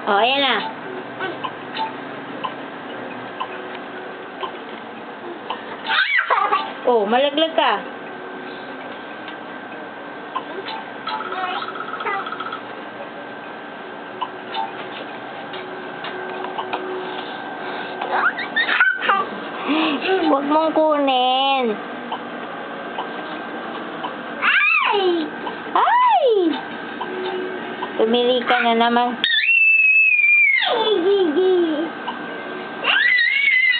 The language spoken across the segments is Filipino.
Oh, ayan na. Oh, malaglag ka. Huwag mong kunin. Ay! Ay! Tumili ka na naman. Ay, Gigi!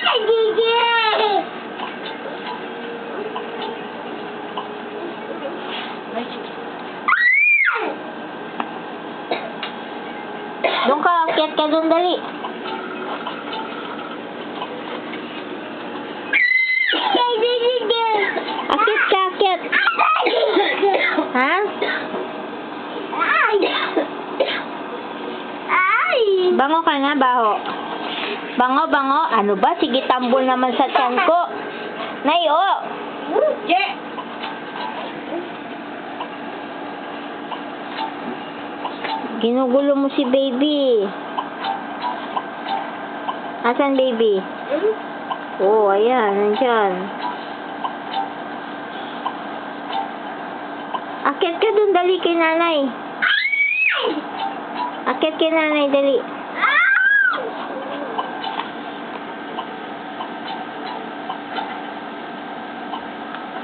Ay, Gigi! Doon ka, akyat ka doon, dali. Ay, Gigi! Akyat ka, akyat. Ha? Ay! Ay! Bango ka na, baho. Bango, bango. Ano ba? Sige, tambol naman sa tiyan ko. Nay, oh. Je! Ginugulo mo si baby. Asan baby? Oh, ayan. Nandiyan. Akyat ka dun, dali kay nanay. Akyat kay nanay, dali.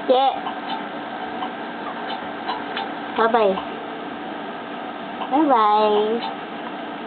Yeah. Bye-bye. Bye-bye.